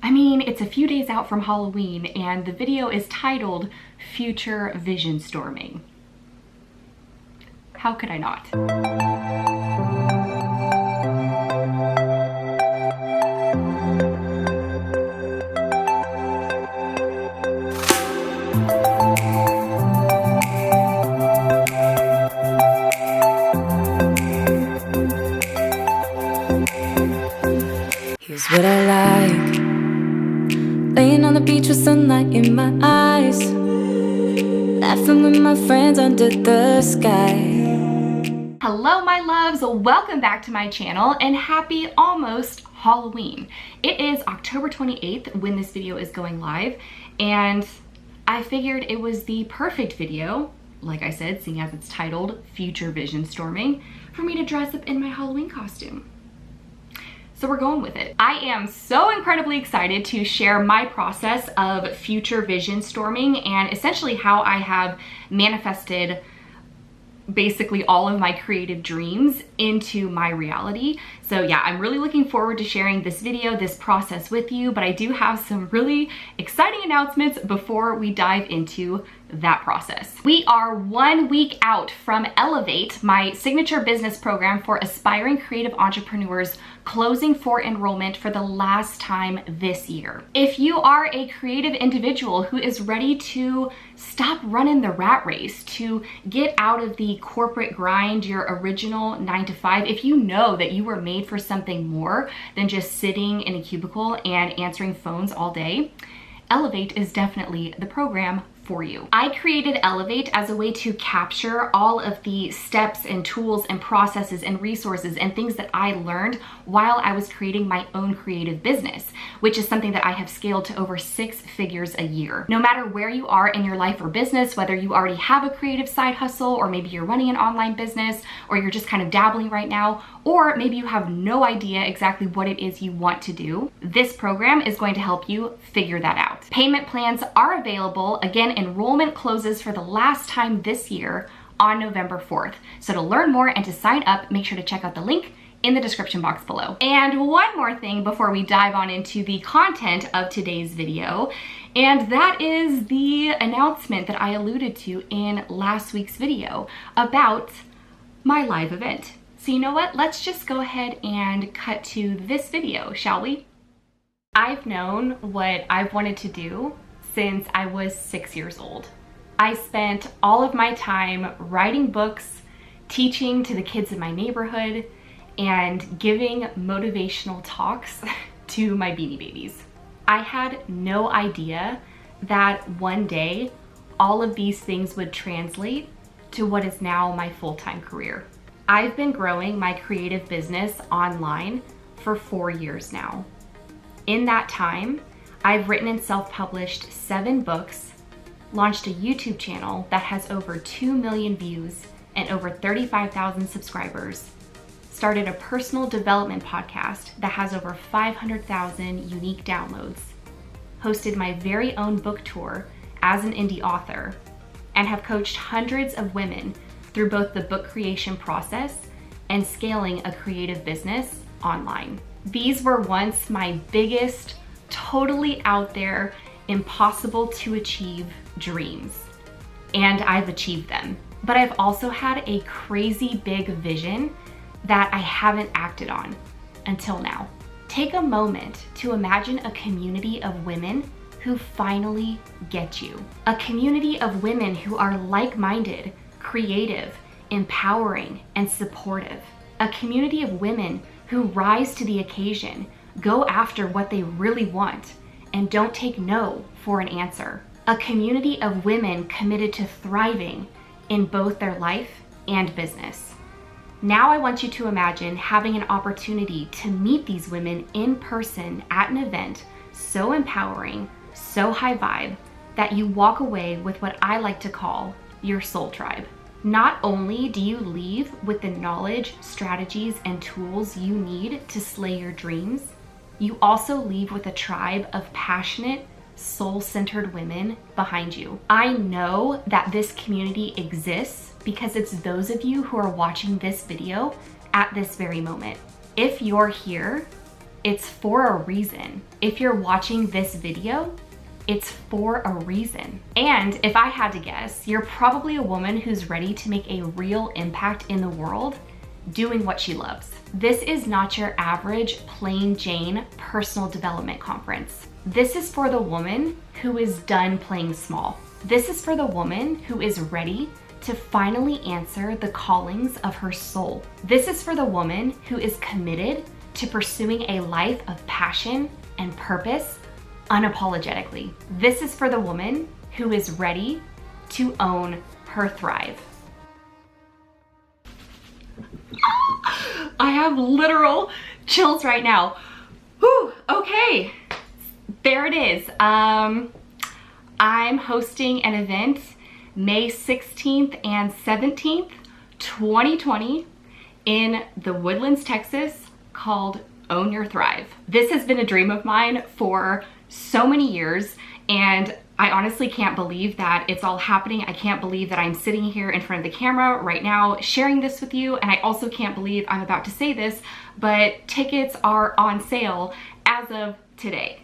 I mean, it's a few days out from Halloween and the video is titled Future Vision Storming. How could I not? Here's what I like, laying on the beach with sunlight in my eyes, laughing with my friends under the sky. Hello my loves, welcome back to my channel and happy almost Halloween. It is October 28th when this video is going live and I figured it was the perfect video, like I said, seeing as it's titled Future Vision Storming, for me to dress up in my Halloween costume. So we're going with it. I am so incredibly excited to share my process of future vision storming and essentially how I have manifested basically all of my creative dreams into my reality. So yeah, I'm really looking forward to sharing this video, this process with you, but I do have some really exciting announcements before we dive into that process. We are 1 week out from Elevate, my signature business program for aspiring creative entrepreneurs, closing for enrollment for the last time this year. If you are a creative individual who is ready to stop running the rat race, to get out of the corporate grind, your original 9-to-5, if you know that you were made for something more than just sitting in a cubicle and answering phones all day, Elevate is definitely the program for you. I created Elevate as a way to capture all of the steps and tools and processes and resources and things that I learned while I was creating my own creative business, which is something that I have scaled to over 6 figures a year. No matter where you are in your life or business, whether you already have a creative side hustle, or maybe you're running an online business, or you're just kind of dabbling right now, or maybe you have no idea exactly what it is you want to do, this program is going to help you figure that out. Payment plans are available. Again, enrollment closes for the last time this year on November 4th. So to learn more and to sign up, make sure to check out the link in the description box below. And one more thing before we dive on into the content of today's video, and that is the announcement that I alluded to in last week's video about my live event. So you know what? Let's just go ahead and cut to this video, shall we? I've known what I've wanted to do since I was 6 years old. I spent all of my time writing books, teaching to the kids in my neighborhood, and giving motivational talks to my Beanie Babies. I had no idea that one day all of these things would translate to what is now my full-time career. I've been growing my creative business online for 4 years now. In that time, I've written and self-published 7 books, launched a YouTube channel that has over 2 million views and over 35,000 subscribers, started a personal development podcast that has over 500,000 unique downloads, hosted my very own book tour as an indie author, and have coached hundreds of women through both the book creation process and scaling a creative business online. These were once my biggest, totally out there, impossible to achieve dreams, and I've achieved them. But I've also had a crazy big vision that I haven't acted on until now. Take a moment to imagine a community of women who finally get you. A community of women who are like-minded, creative, empowering, and supportive. A community of women who rise to the occasion, go after what they really want, and don't take no for an answer. A community of women committed to thriving in both their life and business. Now I want you to imagine having an opportunity to meet these women in person at an event so empowering, so high vibe, that you walk away with what I like to call your soul tribe. Not only do you leave with the knowledge, strategies, and tools you need to slay your dreams, you also leave with a tribe of passionate, soul-centered women behind you. I know that this community exists because it's those of you who are watching this video at this very moment. If you're here, it's for a reason. If you're watching this video, it's for a reason. And if I had to guess, you're probably a woman who's ready to make a real impact in the world doing what she loves. This is not your average plain Jane personal development conference. This is for the woman who is done playing small. This is for the woman who is ready to finally answer the callings of her soul. This is for the woman who is committed to pursuing a life of passion and purpose unapologetically. This is for the woman who is ready to own her thrive. I have literal chills right now. Whew, okay, there it is. I'm hosting an event May 16th and 17th, 2020 in the Woodlands, Texas, called Own Your Thrive. This has been a dream of mine for so many years, and I honestly can't believe that it's all happening. I can't believe that I'm sitting here in front of the camera right now sharing this with you, and I also can't believe I'm about to say this, but tickets are on sale as of today.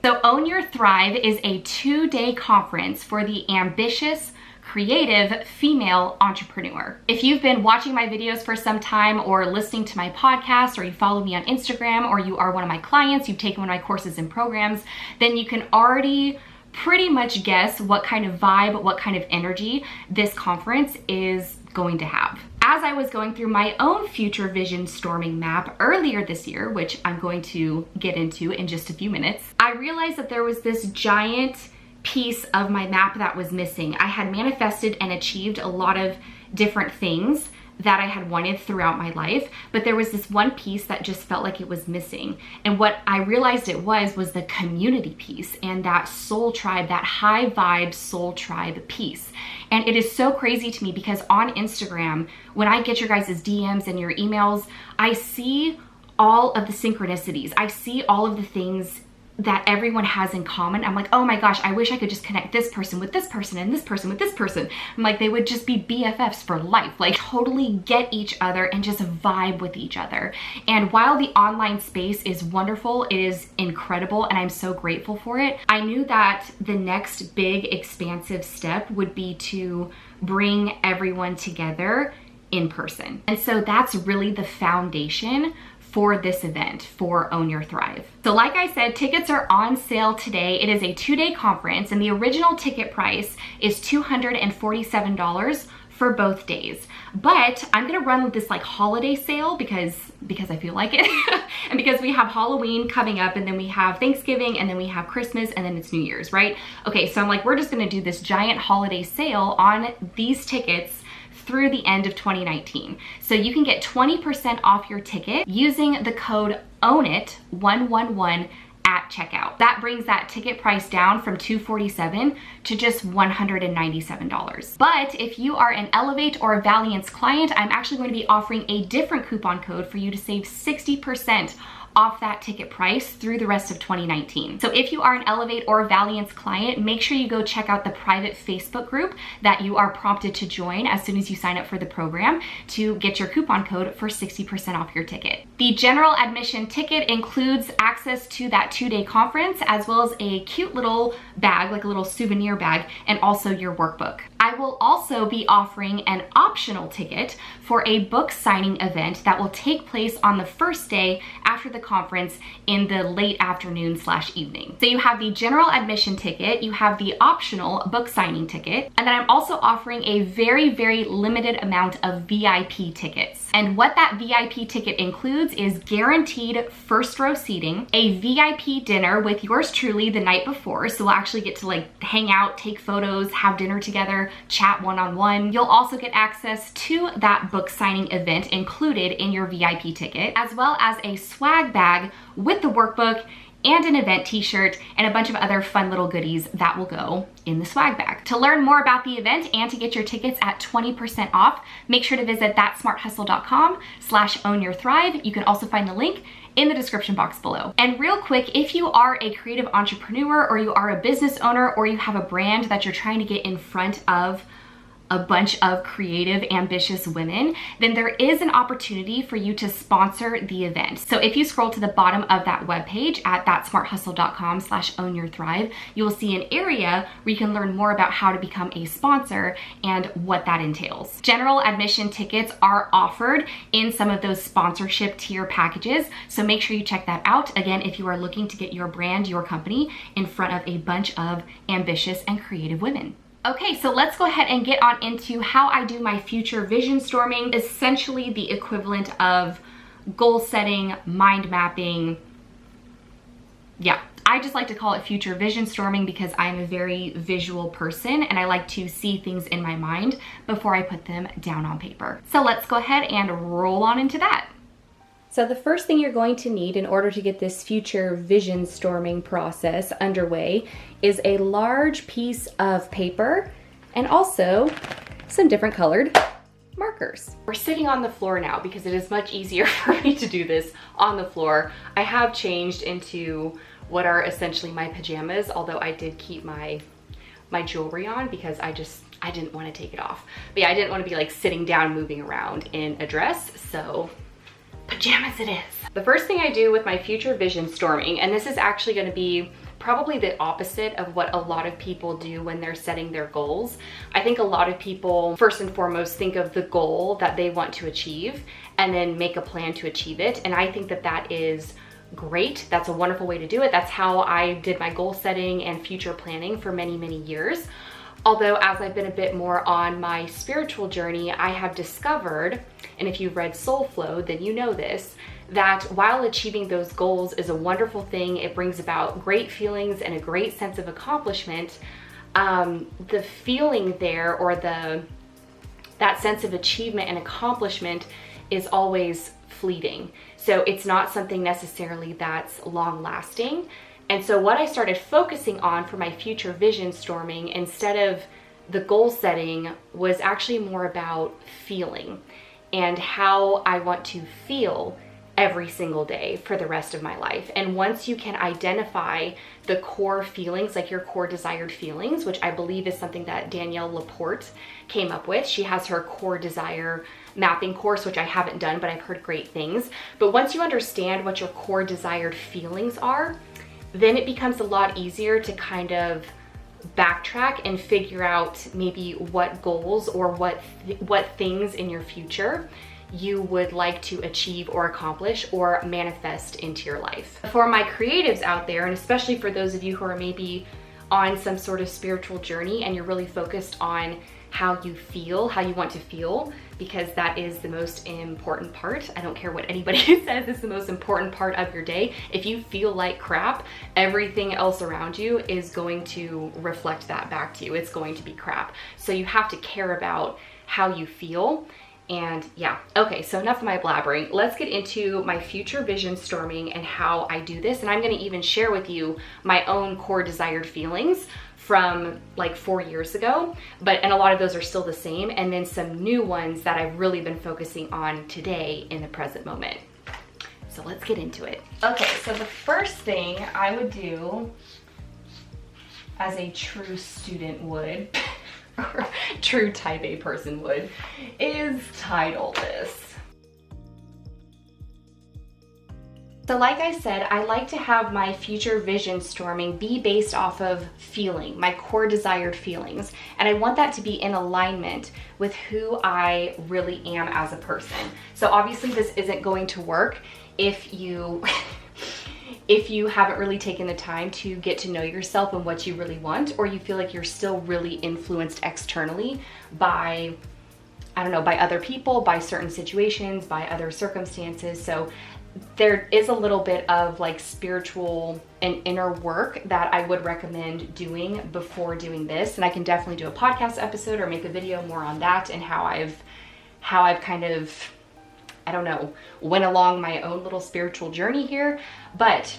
So Own Your Thrive is a 2-day conference for the ambitious, creative female entrepreneur. If you've been watching my videos for some time or listening to my podcast, or you follow me on Instagram, or you are one of my clients, you've taken one of my courses and programs, then you can already pretty much guess what kind of vibe, what kind of energy this conference is going to have. As I was going through my own future vision storming map earlier this year, which I'm going to get into in just a few minutes, I realized that there was this giant piece of my map that was missing. I had manifested and achieved a lot of different things that I had wanted throughout my life, but there was this one piece that just felt like it was missing. And what I realized it was the community piece and that soul tribe, that high vibe soul tribe piece. And it is so crazy to me because on Instagram, when I get your guys' DMs and your emails, I see all of the synchronicities. I see all of the things that everyone has in common. I'm like, oh my gosh, I wish I could just connect this person with this person and this person with this person. I'm like, they would just be BFFs for life, like totally get each other and just vibe with each other. And while the online space is wonderful, it is incredible, and I'm so grateful for it, I knew that the next big expansive step would be to bring everyone together in person. And so that's really the foundation for this event, for Own Your Thrive. So like I said, tickets are on sale today. It is a 2-day conference, and the original ticket price is $247 for both days. But I'm gonna run this like holiday sale because I feel like it, and because we have Halloween coming up, and then we have Thanksgiving, and then we have Christmas, and then it's New Year's, right? Okay, so I'm like, we're just gonna do this giant holiday sale on these tickets through the end of 2019. So you can get 20% off your ticket using the code OWNIT111 at checkout. That brings that ticket price down from $247 to just $197. But if you are an Elevate or a Valiance client, I'm actually going to be offering a different coupon code for you to save 60% off that ticket price through the rest of 2019. So if you are an Elevate or Valiance client, make sure you go check out the private Facebook group that you are prompted to join as soon as you sign up for the program to get your coupon code for 60% off your ticket. The general admission ticket includes access to that 2-day conference, as well as a cute little bag, like a little souvenir bag, and also your workbook. I will also be offering an optional ticket for a book signing event that will take place on the first day after the conference in the late afternoon/evening. So you have the general admission ticket, you have the optional book signing ticket, and then I'm also offering a very, very limited amount of VIP tickets. And what that VIP ticket includes is guaranteed first row seating, a VIP dinner with yours truly the night before, so we'll actually get to like hang out, take photos, have dinner together, chat one-on-one. You'll also get access to that book signing event included in your VIP ticket, as well as a swag bag with the workbook and an event t-shirt and a bunch of other fun little goodies that will go in the swag bag. To learn more about the event and to get your tickets at 20% off, make sure to visit thatsmarthustle.com/ownyourthrive. You can also find the link in the description box below. And real quick, if you are a creative entrepreneur, or you are a business owner, or you have a brand that you're trying to get in front of a bunch of creative, ambitious women, then there is an opportunity for you to sponsor the event. So if you scroll to the bottom of that webpage at thatsmarthustle.com/ownyourthrive, you will see an area where you can learn more about how to become a sponsor and what that entails. General admission tickets are offered in some of those sponsorship tier packages, so make sure you check that out. Again, if you are looking to get your brand, your company in front of a bunch of ambitious and creative women. Okay, so let's go ahead and get on into how I do my future vision storming, essentially the equivalent of goal setting, mind mapping. Yeah, I just like to call it future vision storming because I'm a very visual person and I like to see things in my mind before I put them down on paper. So let's go ahead and roll on into that. So the first thing you're going to need in order to get this future vision storming process underway is a large piece of paper and also some different colored markers. We're sitting on the floor now because it is much easier for me to do this on the floor. I have changed into what are essentially my pajamas, although I did keep my jewelry on because I didn't want to take it off. But yeah, I didn't want to be like sitting down moving around in a dress, so pajamas it is. The first thing I do with my future vision storming, and this is actually going to be probably the opposite of what a lot of people do when they're setting their goals. I think a lot of people first and foremost think of the goal that they want to achieve and then make a plan to achieve it. And I think that that is great. That's a wonderful way to do it. That's how I did my goal setting and future planning for many, many years. Although as I've been a bit more on my spiritual journey, I have discovered, and if you've read Soul Flow, then you know this, that while achieving those goals is a wonderful thing, it brings about great feelings and a great sense of accomplishment, the feeling there or that sense of achievement and accomplishment is always fleeting. So it's not something necessarily that's long lasting. And so what I started focusing on for my future vision storming instead of the goal setting was actually more about feeling and how I want to feel every single day for the rest of my life. And once you can identify the core feelings, like your core desired feelings, which I believe is something that Danielle Laporte came up with. She has her core desire mapping course, which I haven't done, but I've heard great things. But once you understand what your core desired feelings are, then it becomes a lot easier to kind of backtrack and figure out maybe what goals or what things in your future you would like to achieve or accomplish or manifest into your life. For my creatives out there, and especially for those of you who are maybe on some sort of spiritual journey and you're really focused on how you feel, how you want to feel, because that is the most important part. I don't care what anybody says, it's the most important part of your day. If you feel like crap, everything else around you is going to reflect that back to you. It's going to be crap. So you have to care about how you feel. And yeah, okay, so enough of my blabbering. Let's get into my future vision storming and how I do this. And I'm gonna even share with you my own core desired feelings from like 4 years ago, and a lot of those are still the same, and then some new ones that I've really been focusing on today in the present moment. So let's get into it. Okay, so the first thing I would do, as a true student would, or true type A person would, is title this. So like I said, I like to have my future vision storming be based off of feeling, my core desired feelings. And I want that to be in alignment with who I really am as a person. So obviously this isn't going to work if you haven't really taken the time to get to know yourself and what you really want, or you feel like you're still really influenced externally by, I don't know, by other people, by certain situations, by other circumstances. So there is a little bit of like spiritual and inner work that I would recommend doing before doing this. And I can definitely do a podcast episode or make a video more on that and how I've kind of, I don't know, went along my own little spiritual journey here. But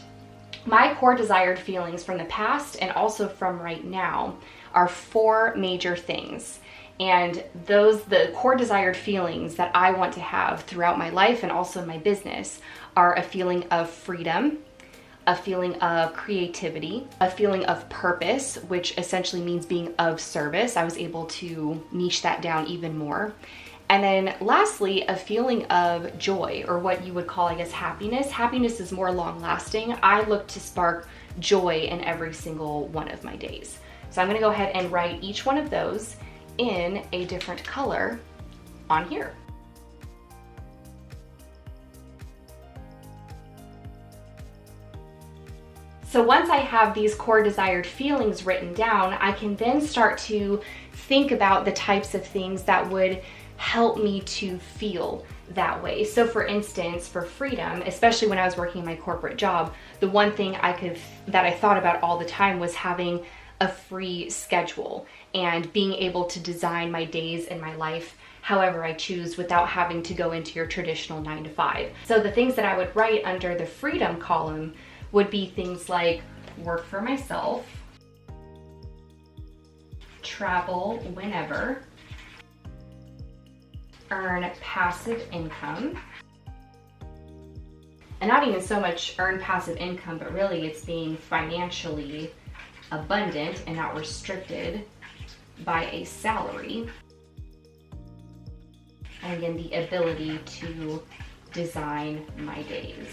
my core desired feelings from the past and also from right now are 4 major things. And the core desired feelings that I want to have throughout my life and also my business are a feeling of freedom, a feeling of creativity, a feeling of purpose, which essentially means being of service. I was able to niche that down even more. And then lastly, a feeling of joy, or what you would call, I guess, happiness. Happiness is more long lasting. I look to spark joy in every single one of my days. So I'm gonna go ahead and write each one of those in a different color on here. So once I have these core desired feelings written down, I can then start to think about the types of things that would help me to feel that way. So for instance, for freedom, especially when I was working in my corporate job, the one thing that I thought about all the time was having a free schedule and being able to design my days and my life however I choose without having to go into your traditional 9 to 5. So the things that I would write under the freedom column would be things like work for myself, travel whenever, earn passive income, and not even so much earn passive income, but really it's being financially abundant and not restricted by a salary. And again, the ability to design my days.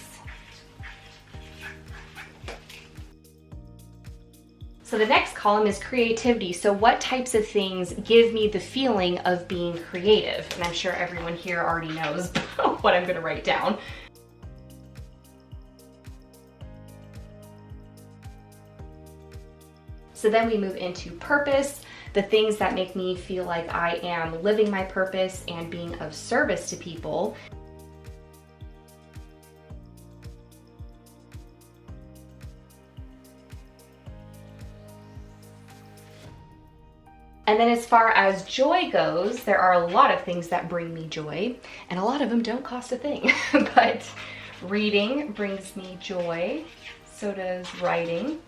So the next column is creativity. So what types of things give me the feeling of being creative? And I'm sure everyone here already knows what I'm gonna write down. So then we move into purpose, the things that make me feel like I am living my purpose and being of service to people. And then as far as joy goes, there are a lot of things that bring me joy, and a lot of them don't cost a thing. But reading brings me joy, so does writing.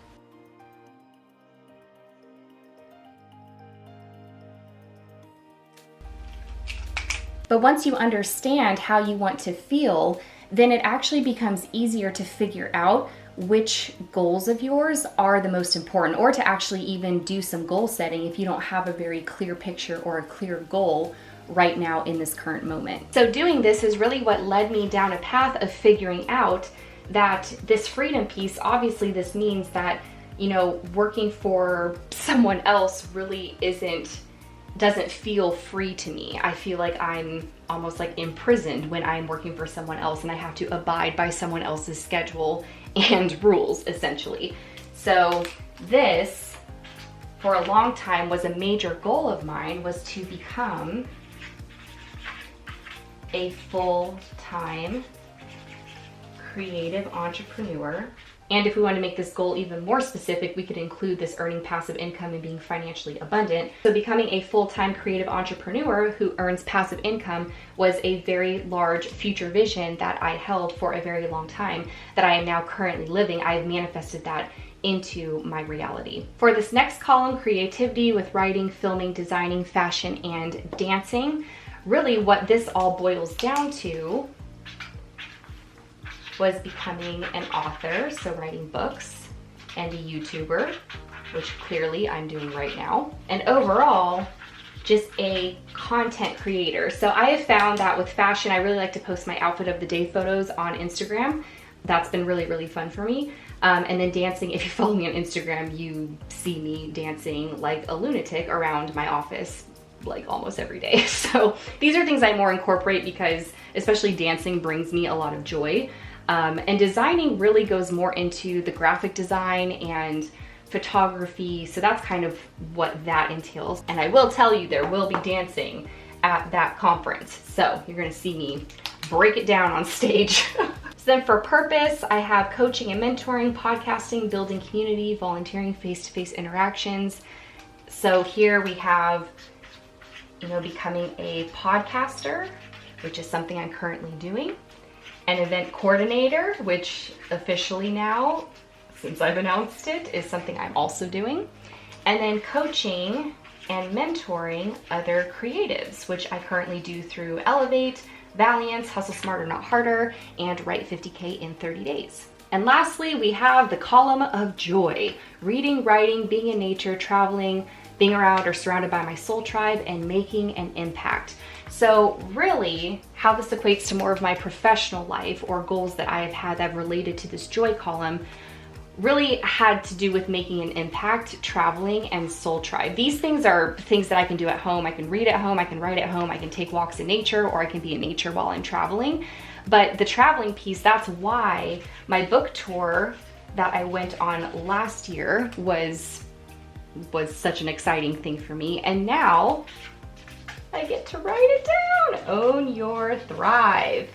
But once you understand how you want to feel, then it actually becomes easier to figure out which goals of yours are the most important, or to actually even do some goal setting if you don't have a very clear picture or a clear goal right now in this current moment. So doing this is really what led me down a path of figuring out that this freedom piece, obviously this means that, you know, working for someone else really doesn't feel free to me. I feel like I'm almost like imprisoned when I'm working for someone else and I have to abide by someone else's schedule and rules, essentially. So this, for a long time, was a major goal of mine, was to become a full-time creative entrepreneur. And if we want to make this goal even more specific, we could include this earning passive income and being financially abundant. So becoming a full-time creative entrepreneur who earns passive income was a very large future vision that I held for a very long time, that I am now currently living. I have manifested that into my reality. For this next column, creativity with writing, filming, designing, fashion, and dancing, really what this all boils down to was becoming an author, so writing books, and a YouTuber, which clearly I'm doing right now. And overall, just a content creator. So I have found that with fashion, I really like to post my outfit of the day photos on Instagram. That's been really, really fun for me. And then dancing, if you follow me on Instagram, you see me dancing like a lunatic around my office like almost every day. So these are things I more incorporate because especially dancing brings me a lot of joy. And designing really goes more into the graphic design and photography. So that's kind of what that entails. And I will tell you, there will be dancing at that conference. So you're gonna see me break it down on stage. So then for purpose, I have coaching and mentoring, podcasting, building community, volunteering, face-to-face interactions. So here we have, you know, becoming a podcaster, which is something I'm currently doing. An event coordinator, which officially now, since I've announced it, is something I'm also doing. And then coaching and mentoring other creatives, which I currently do through Elevate, VALIANCE, Hustle Smarter Not Harder, and Write 50K in 30 days. And lastly, we have the column of joy: reading, writing, being in nature, traveling, being around or surrounded by my soul tribe, and making an impact. So really, how this equates to more of my professional life or goals that I have had that have related to this joy column really had to do with making an impact, traveling, and soul tribe. These things are things that I can do at home. I can read at home, I can write at home, I can take walks in nature, or I can be in nature while I'm traveling. But the traveling piece, that's why my book tour that I went on last year was such an exciting thing for me. And now I get to write it down. Own your thrive.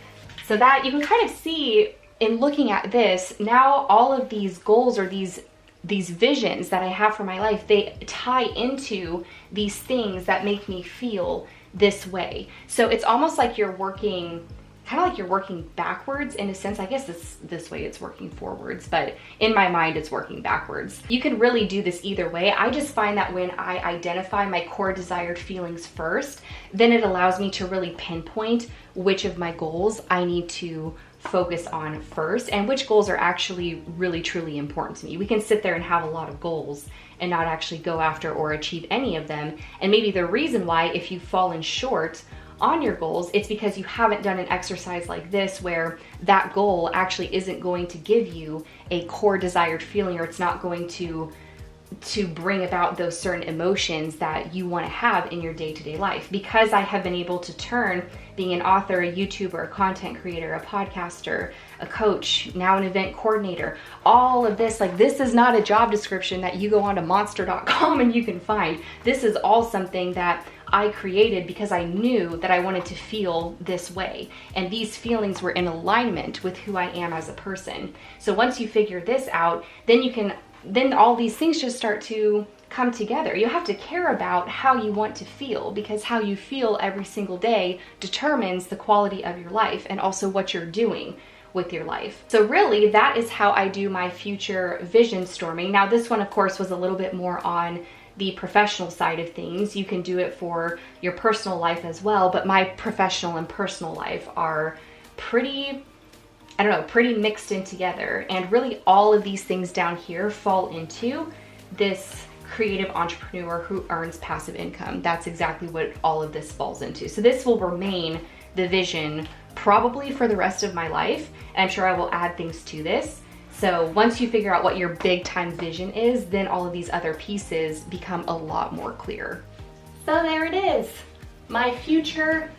So that you can kind of see in looking at this, now all of these goals or these visions that I have for my life, they tie into these things that make me feel this way. So it's almost like you're working, kind of like you're working backwards in a sense. I guess this way it's working forwards, but in my mind it's working backwards. You can really do this either way. I just find that when I identify my core desired feelings first, then it allows me to really pinpoint which of my goals I need to focus on first and which goals are actually really truly important to me. We can sit there and have a lot of goals and not actually go after or achieve any of them. And maybe the reason why, if you've fallen short on your goals, it's because you haven't done an exercise like this where that goal actually isn't going to give you a core desired feeling, or it's not going to bring about those certain emotions that you want to have in your day-to-day life. Because I have been able to turn being an author, a YouTuber, a content creator, a podcaster, a coach, now an event coordinator, all of this, like, this is not a job description that you go onto monster.com and you can find. This is all something that I created because I knew that I wanted to feel this way. And these feelings were in alignment with who I am as a person. So once you figure this out, then all these things just start to come together. You have to care about how you want to feel, because how you feel every single day determines the quality of your life and also what you're doing with your life. So really, that is how I do my future vision storming. Now, this one, of course, was a little bit more on the professional side of things. You can do it for your personal life as well, but my professional and personal life are pretty mixed in together. And really all of these things down here fall into this creative entrepreneur who earns passive income. That's exactly what all of this falls into. So this will remain the vision probably for the rest of my life. And I'm sure I will add things to this. So once you figure out what your big time vision is, then all of these other pieces become a lot more clear. So there it is, my future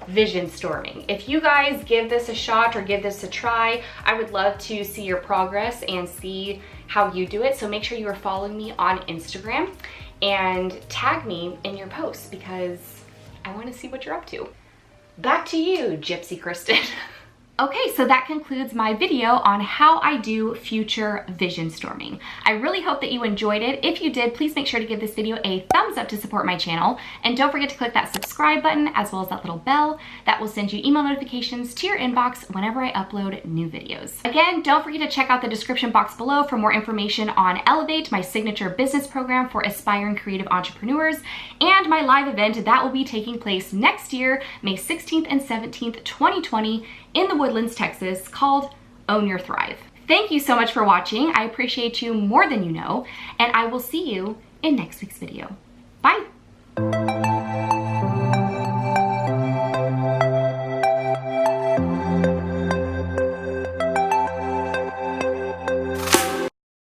vision storming. If you guys give this a shot or give this a try, I would love to see your progress and see how you do it. So make sure you are following me on Instagram and tag me in your posts, because I want to see what you're up to. Back to you, Gypsy Kristen. Okay, so that concludes my video on how I do future vision storming. I really hope that you enjoyed it. If you did, please make sure to give this video a thumbs up to support my channel. And don't forget to click that subscribe button as well as that little bell. That will send you email notifications to your inbox whenever I upload new videos. Again, don't forget to check out the description box below for more information on Elevate, my signature business program for aspiring creative entrepreneurs, and my live event that will be taking place next year, May 16th and 17th, 2020, in the Woodlands, Texas, called Own Your Thrive. Thank you so much for watching. I appreciate you more than you know, and I will see you in next week's video. Bye.